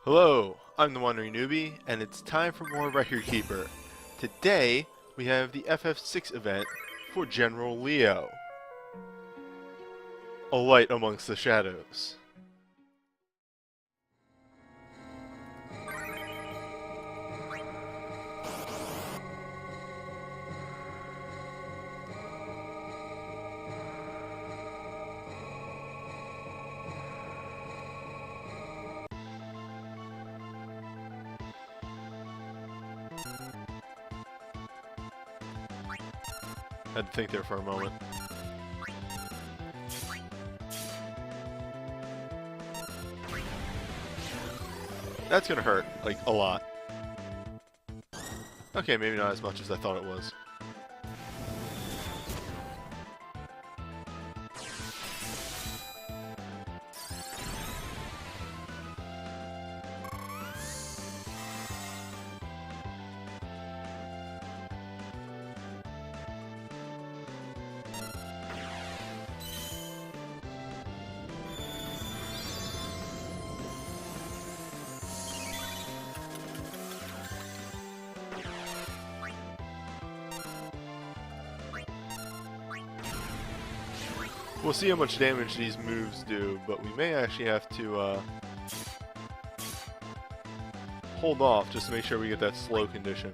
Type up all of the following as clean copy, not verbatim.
Hello, I'm the Wandering Newbie, and it's time for more Record Keeper. Today, we have the FF6 event for General Leo. A light amongst the shadows. Had to think there for a moment. That's gonna hurt, like, a lot. Okay, maybe not as much as I thought it was. We'll see how much damage these moves do, but we may actually have to hold off just to make sure we get that slow condition.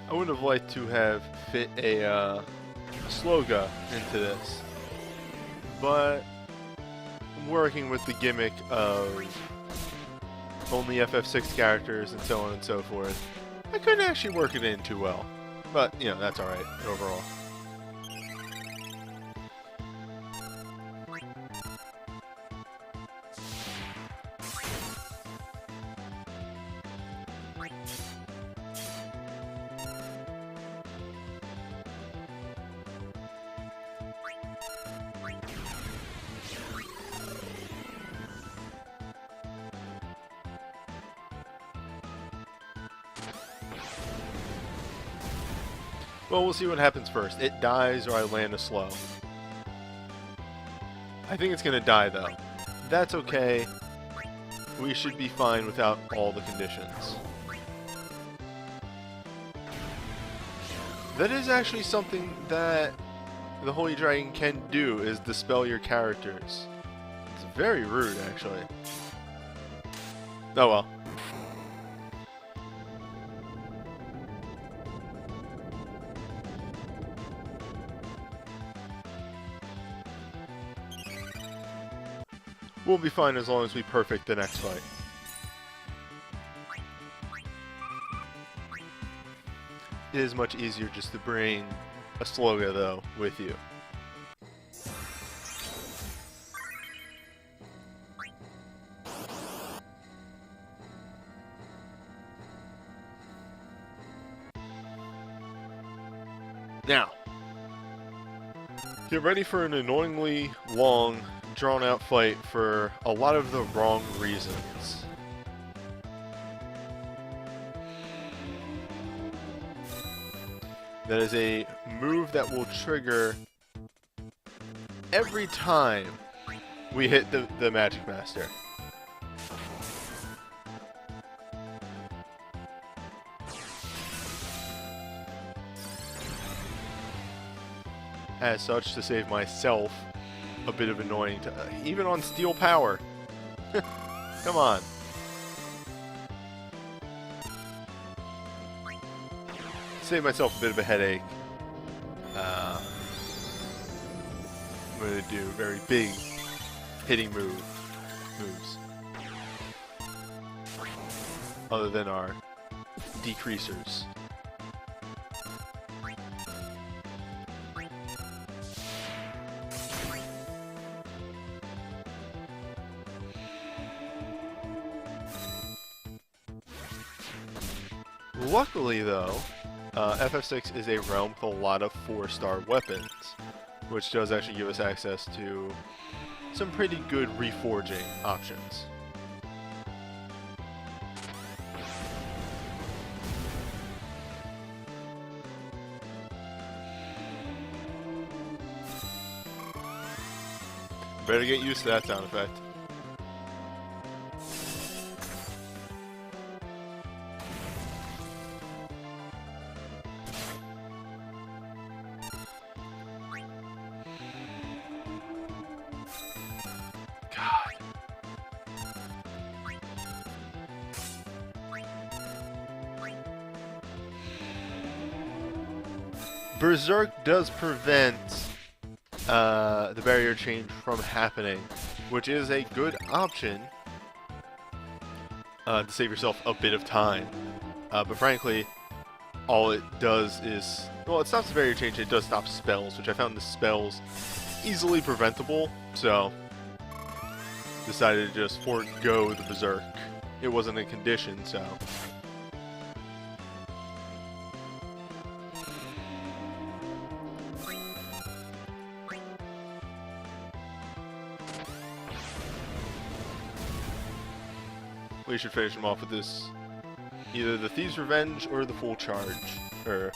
I would have liked to have fit a Sloga into this, but I'm working with the gimmick of only FF6 characters and so on and so forth. I couldn't actually work it in too well, but, you know, that's alright overall. Well, we'll see what happens first. It dies or I land a slow. I think it's gonna die though. That's okay. We should be fine without all the conditions. That is actually something that the Holy Dragon can do, is dispel your characters. It's very rude, actually. Oh well. We'll be fine as long as we perfect the next fight. It is much easier just to bring a Sloga, though, with you. Now, get ready for an annoyingly long, drawn-out fight for a lot of the wrong reasons. That is a move that will trigger every time we hit the Magic Master. As such, to save myself a bit of annoying to even on Steel Power. Come on. Save myself a bit of a headache. I'm gonna do very big hitting moves. Other than our decreasers. Luckily, though, FF6 is a realm with a lot of 4-star weapons, which does actually give us access to some pretty good reforging options. Better get used to that sound effect. God. Berserk does prevent the barrier change from happening, which is a good option to save yourself a bit of time. But frankly, all it does is, well, it stops the barrier change, it does stop spells, which I found the spells easily preventable, so decided to just forego the Berserk. It wasn't a condition, so... we should finish him off with this, either the Thieves' Revenge or the full charge, or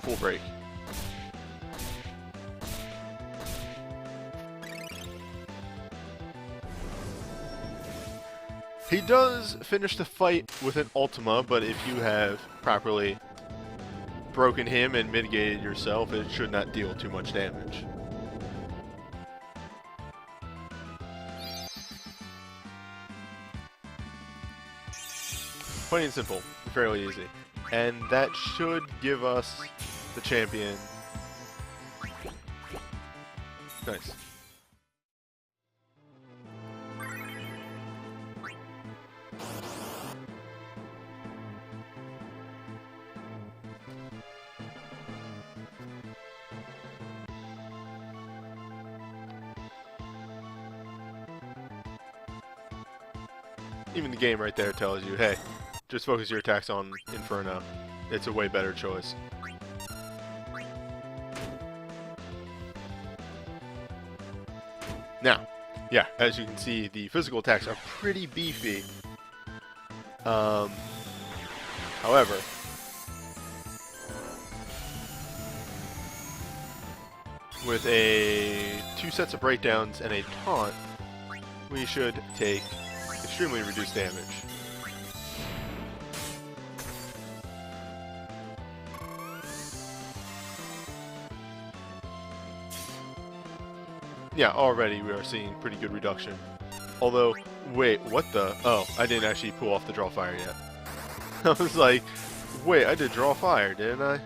full break. He does finish the fight with an Ultima, but if you have properly broken him and mitigated yourself, it should not deal too much damage. Plain and simple, fairly easy. And that should give us the champion. Nice. Even the game right there tells you, hey, just focus your attacks on Inferno. It's a way better choice. Now, yeah, as you can see, the physical attacks are pretty beefy. However, with two sets of breakdowns and a taunt, we should take extremely reduced damage. Yeah, already we are seeing pretty good reduction. Although, wait, what the? Oh, I didn't actually pull off the draw fire yet. I was like, wait, I did draw fire, didn't I?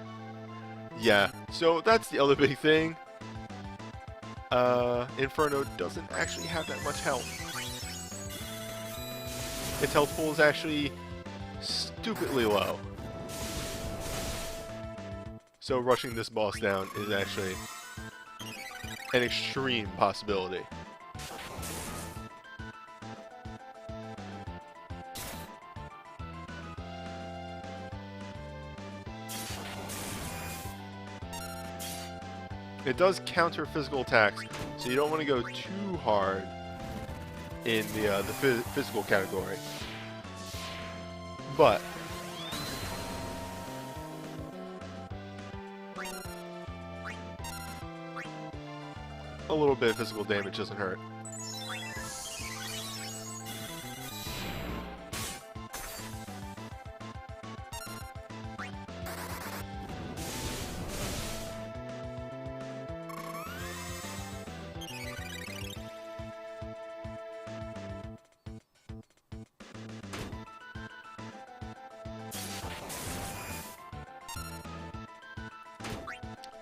Yeah, so that's the other big thing. Inferno doesn't actually have that much health. Its health pool is actually stupidly low. So rushing this boss down is actually an extreme possibility. It does counter physical attacks, so you don't want to go too hard in the physical category. But a little bit of physical damage doesn't hurt.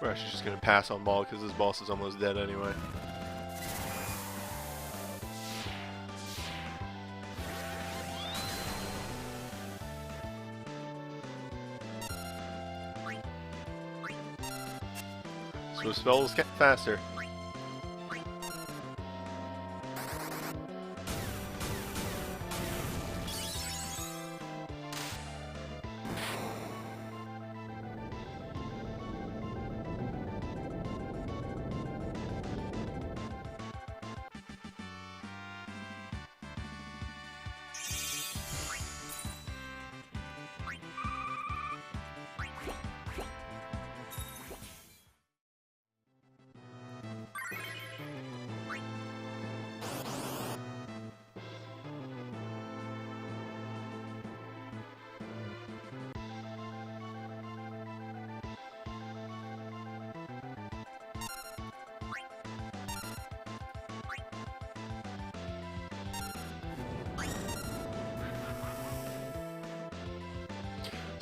We're actually just going to pass on Maul because this boss is almost dead anyway. So his spells get faster.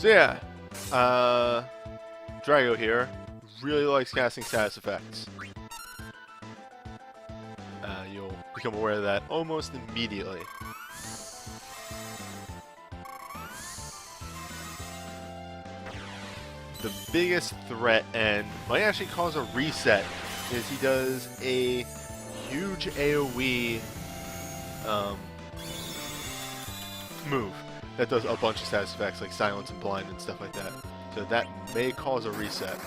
So yeah, Drago here really likes casting status effects. You'll become aware of that almost immediately. The biggest threat, and might actually cause a reset, is he does a huge AoE move that does a bunch of status effects like silence and blind and stuff like that. So that may cause a reset.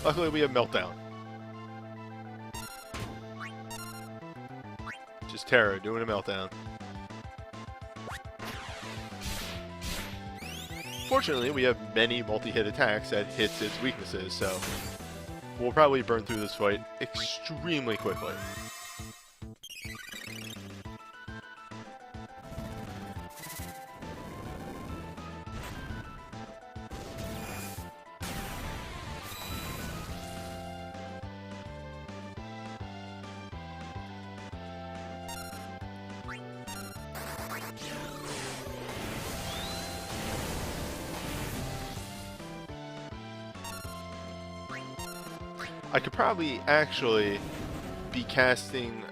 Luckily we have Meltdown. Just Terra doing a Meltdown. Fortunately, we have many multi-hit attacks that hits its weaknesses, so we'll probably burn through this fight extremely quickly. I could probably actually be casting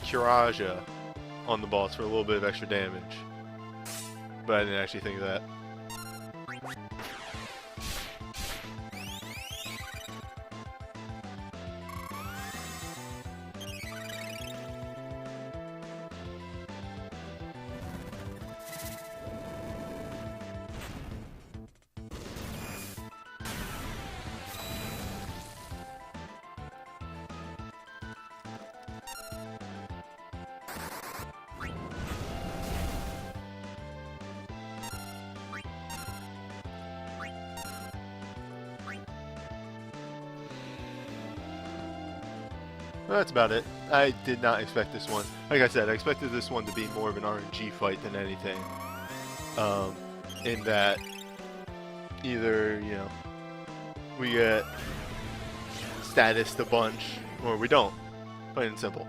Kiraja on the boss for a little bit of extra damage, but I didn't actually think of that. Well, that's about it. I did not expect this one. Like I said, I expected this one to be more of an RNG fight than anything. In that, either, you know, we get statused a bunch, or we don't. Plain and simple.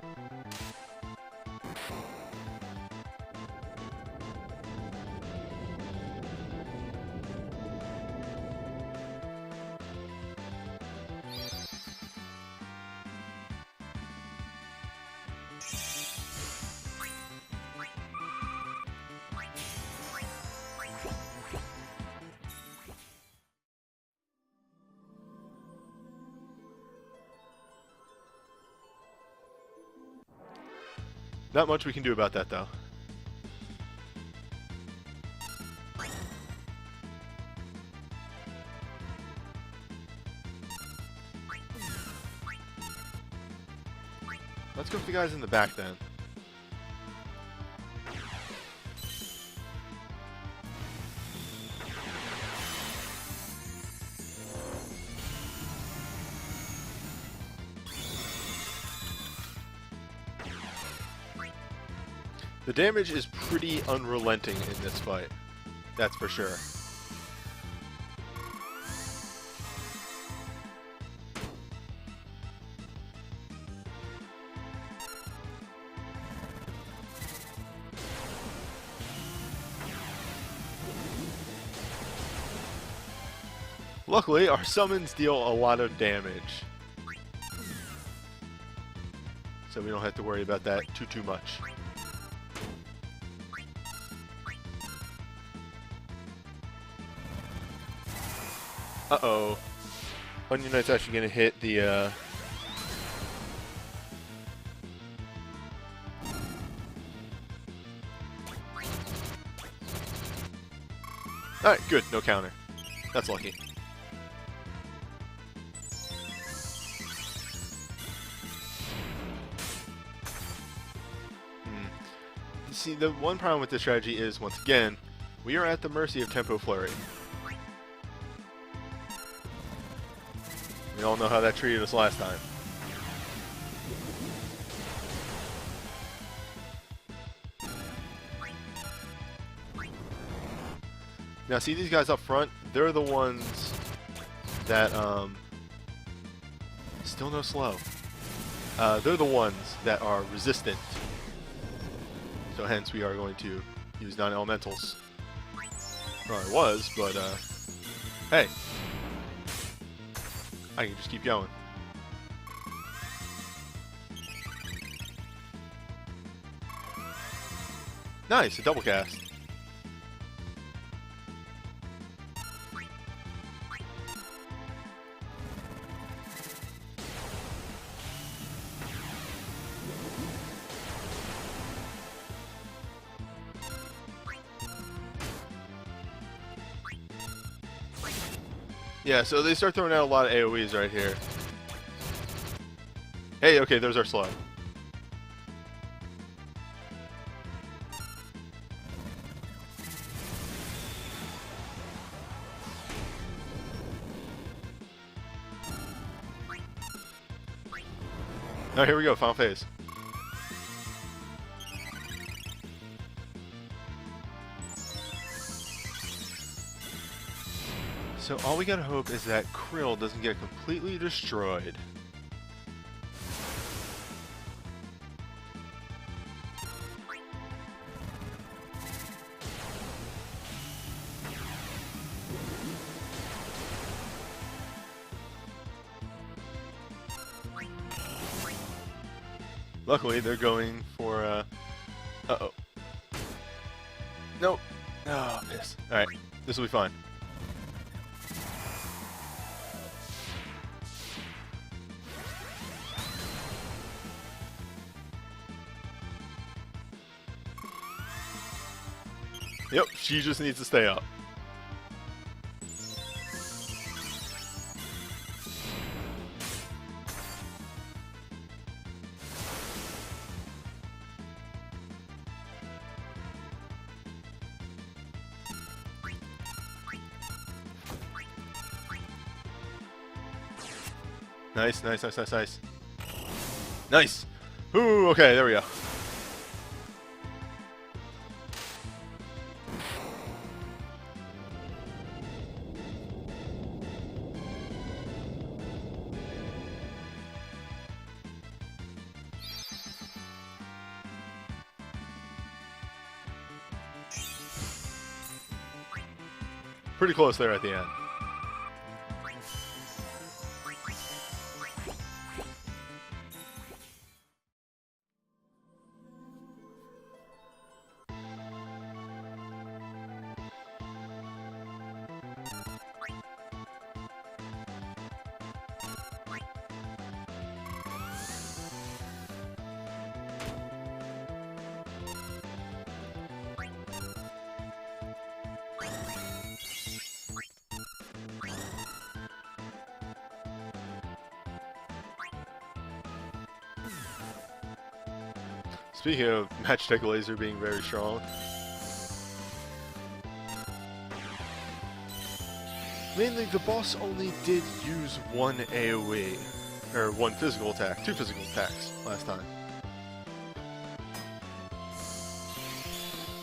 Not much we can do about that, though. Let's go with the guys in the back, then. The damage is pretty unrelenting in this fight, that's for sure. Luckily, our summons deal a lot of damage, so we don't have to worry about that too much. Uh-oh. Onion Knight's actually going to hit the, Alright, good. No counter. That's lucky. See, the one problem with this strategy is, once again, we are at the mercy of Tempo Flurry. We all know how that treated us last time. Now see these guys up front? They're the ones that, still no slow. They're the ones that are resistant. So hence we are going to use non-elementals. Well, it was, but hey, I can just keep going. Nice, a double cast. Yeah, so they start throwing out a lot of AoEs right here. Hey, okay, there's our slug. Oh, here we go, final phase. So all we gotta hope is that Krill doesn't get completely destroyed. Luckily, they're going for, uh-oh. Nope. Oh, piss. Alright, this will be fine. Yep, she just needs to stay up. Nice, nice, nice, nice, nice. Nice! Ooh, okay, there we go. Pretty close there at the end. Speaking of Matchstick Laser being very strong, mainly the boss only did use one AoE, or one physical attack, 2 physical attacks last time.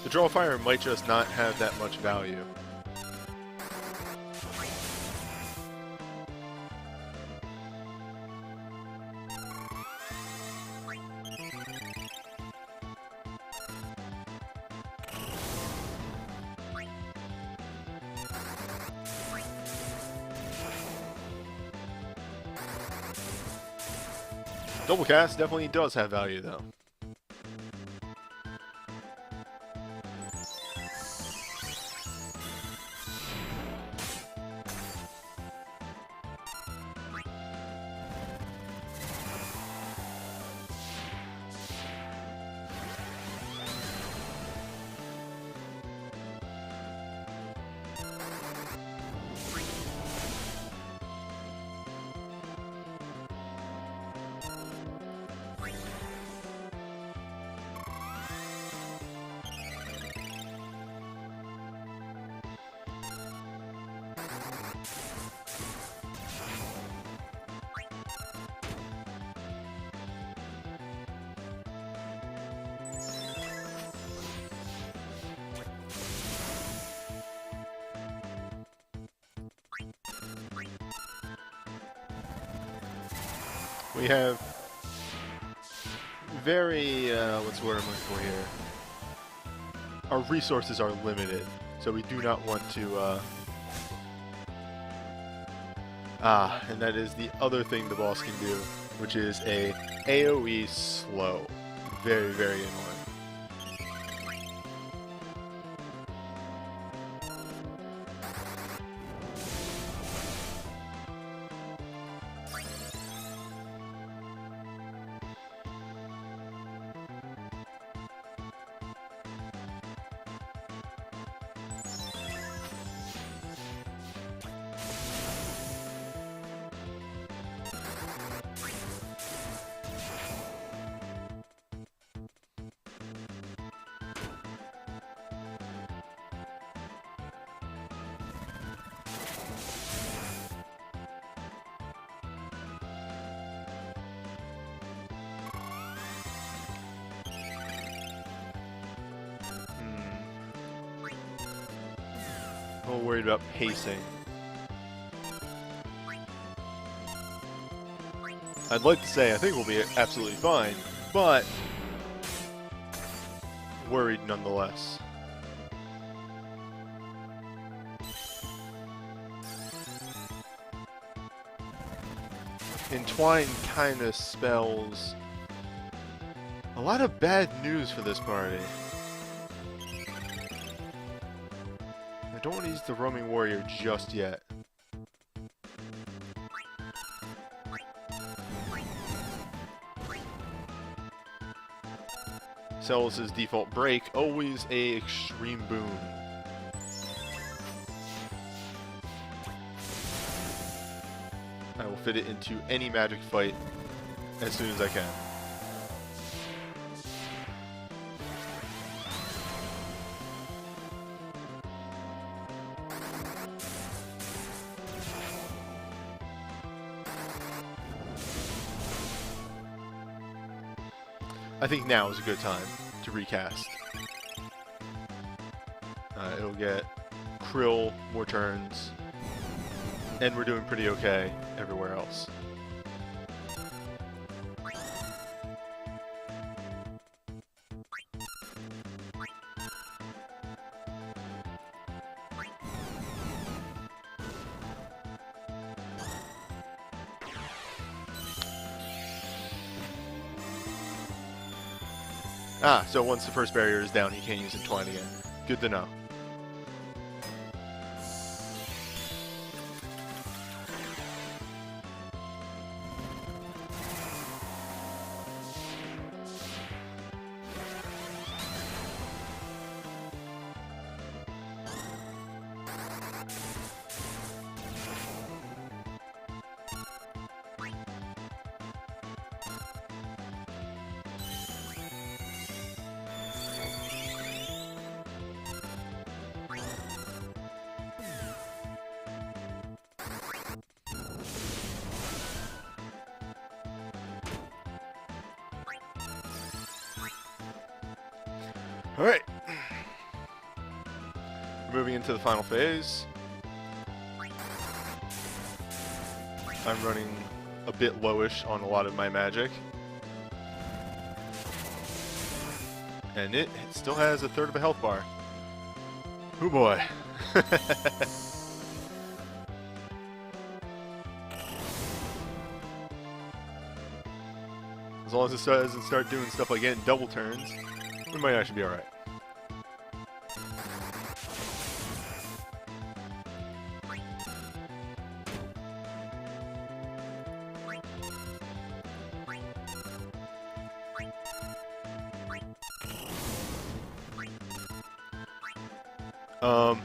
The draw fire might just not have that much value. Double cast definitely does have value though. We have very, what's the word I'm looking for here? our resources are limited, so we do not want to. And that is the other thing the boss can do, which is a AoE slow. Very, very annoying. I'm worried about pacing. I'd like to say I think we'll be absolutely fine, but worried nonetheless. Entwine kind of spells a lot of bad news for this party. I don't want to use the roaming warrior just yet. Celis's default break, always a extreme boon. I will fit it into any magic fight as soon as I can. I think now is a good time to recast. It'll get Krill more turns, and we're doing pretty okay everywhere else. Ah, so once the first barrier is down, he can't use Entwine again. Good to know. Alright. Moving into the final phase. I'm running a bit lowish on a lot of my magic. And it still has a third of a health bar. Oh boy. As long as it doesn't start doing stuff like getting double turns, we might actually be alright.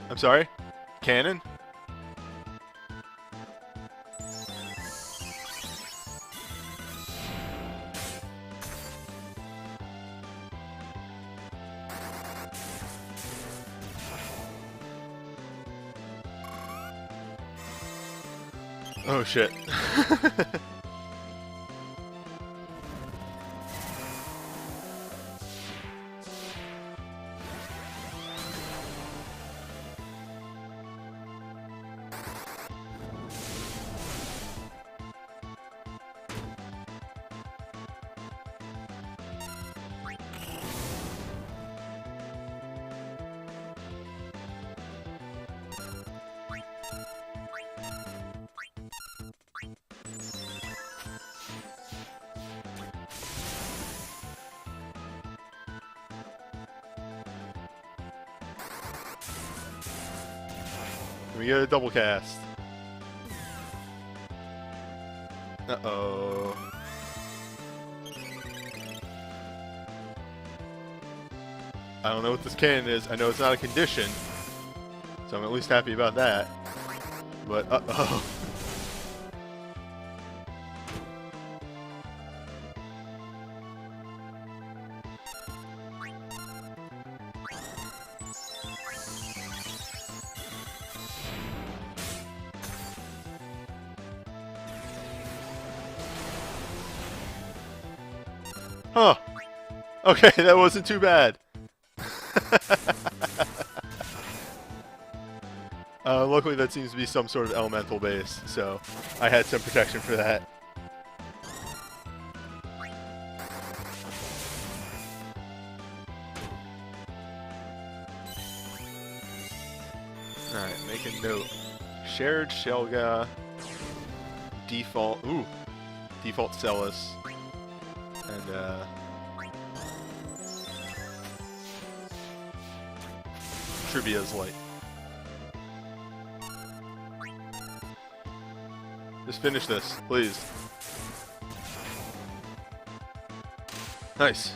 I'm sorry? Cannon? Oh shit. we get a double cast. Uh-oh. I don't know what this cannon is. I know it's not a condition, so I'm at least happy about that. But, uh-oh. Huh. Okay, that wasn't too bad. Luckily that seems to be some sort of elemental base, so I had some protection for that. Alright, make a note. Shared Shelga, default Celis, and Trivia's Light. Just finish this, please. Nice.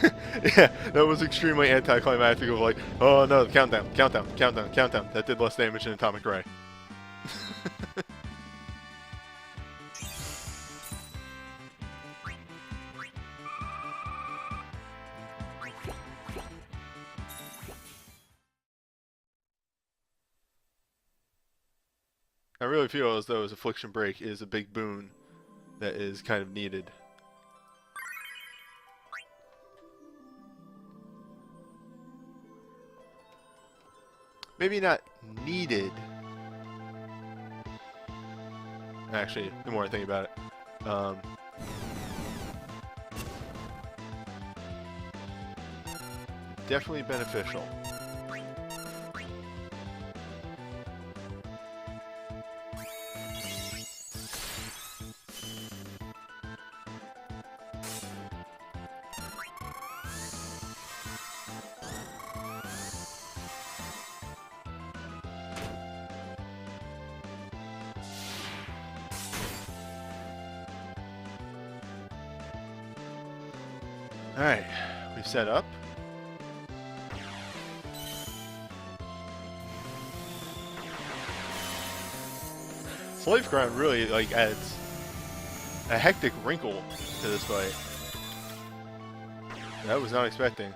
Yeah, that was extremely anticlimactic of like, oh no, countdown. That did less damage than Atomic Ray. I really feel as though his Affliction Break is a big boon that is kind of needed. Maybe not needed. Actually, the more I think about it. Definitely beneficial. Alright, we've set up. Slave Crown really like adds a hectic wrinkle to this fight. That was not expecting.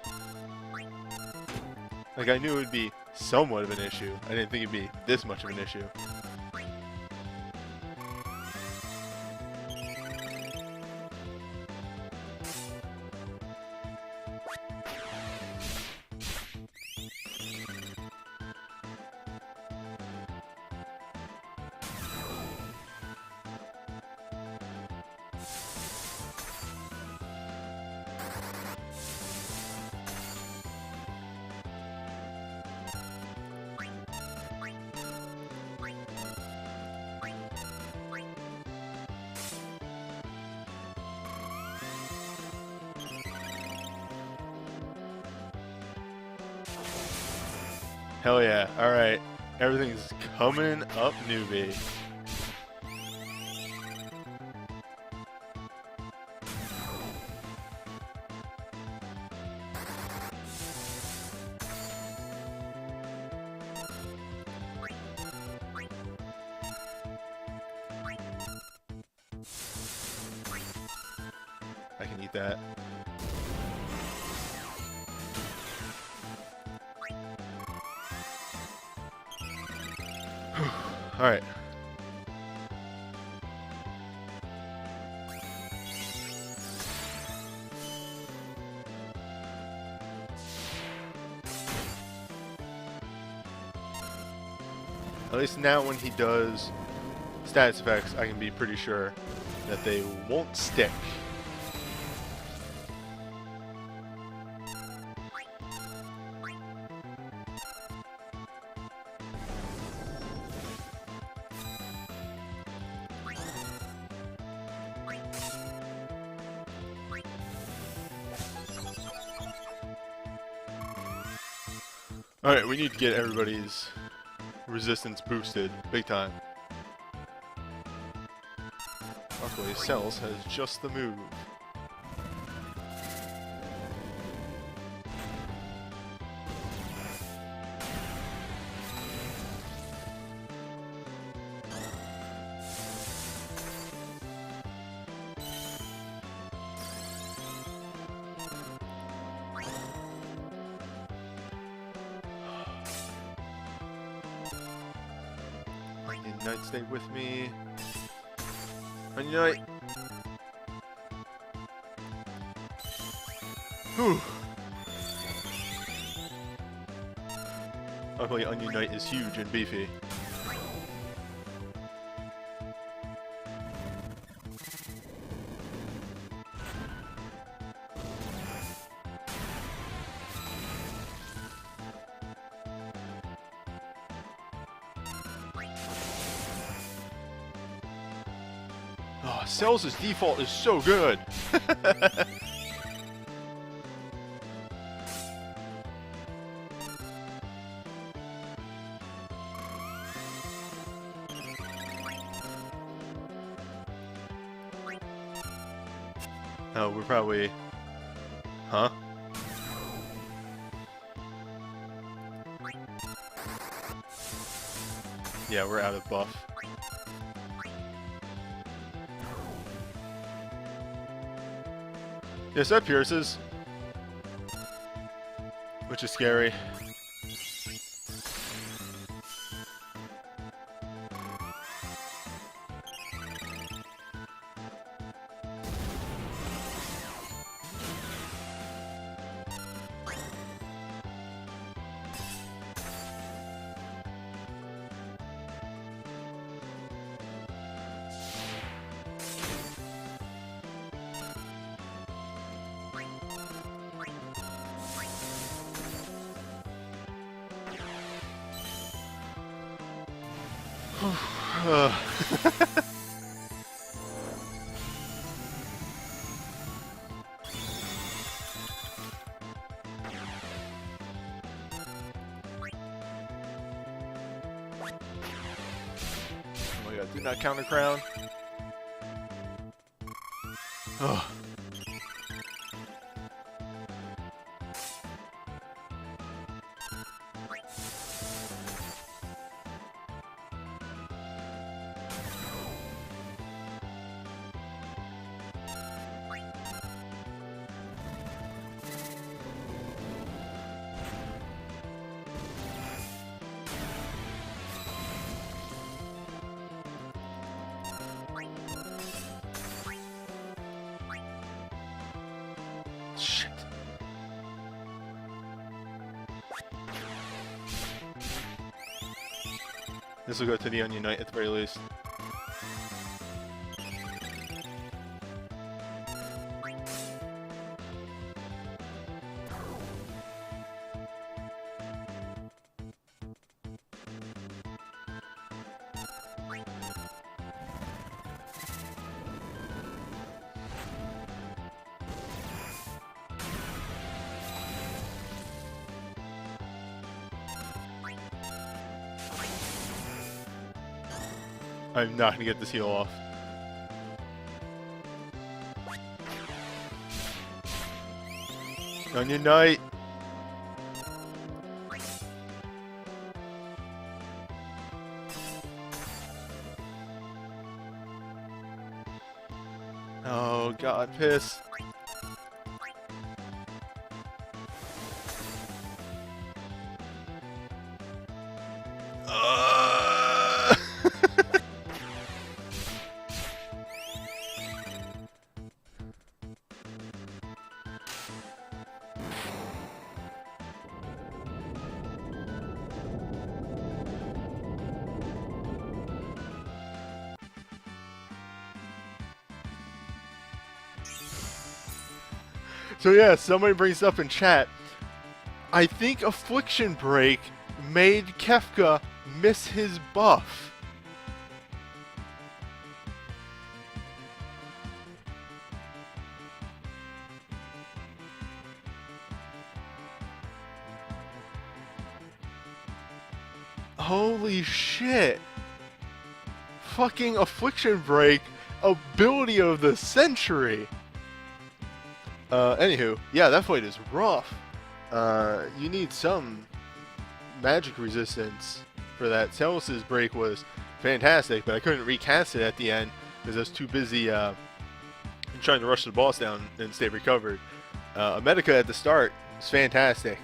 Like I knew it would be somewhat of an issue. I didn't think it'd be this much of an issue. Hell yeah. Alright. Everything's coming up, newbie. I can eat that. Alright. At least now when he does status effects, I can be pretty sure that they won't stick. Alright, we need to get everybody's resistance boosted big time. Luckily, Cells has just the move. Knight, stay with me. Onion Knight. Whew. Luckily, Onion Knight is huge and beefy. Oh, Cells' default is so good! Oh, we're probably... Huh? Yeah, we're out of buff. Yes, that pierces. Which is scary. Oh my god, did not counter crown. Oh. Shit. This will go to the Onion Knight at the very least. I'm not gonna get this heal off. Onion Knight! Oh god, piss. So yeah, somebody brings up in chat, I think Affliction Break made Kefka miss his buff. Holy shit. Fucking Affliction Break, ability of the century. Anywho, yeah, that fight is rough. You need some magic resistance for that. Celis's break was fantastic, but I couldn't recast it at the end because I was too busy trying to rush the boss down and stay recovered. Medica at the start was fantastic.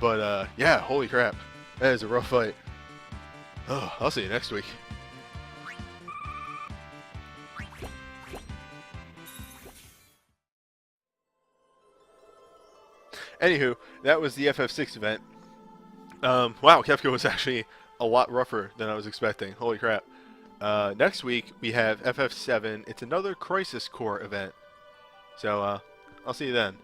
But, yeah, holy crap. That is a rough fight. Oh, I'll see you next week. Anywho, that was the FF6 event. Wow, Kefka was actually a lot rougher than I was expecting. Holy crap. Next week, we have FF7. It's another Crisis Core event. So, I'll see you then.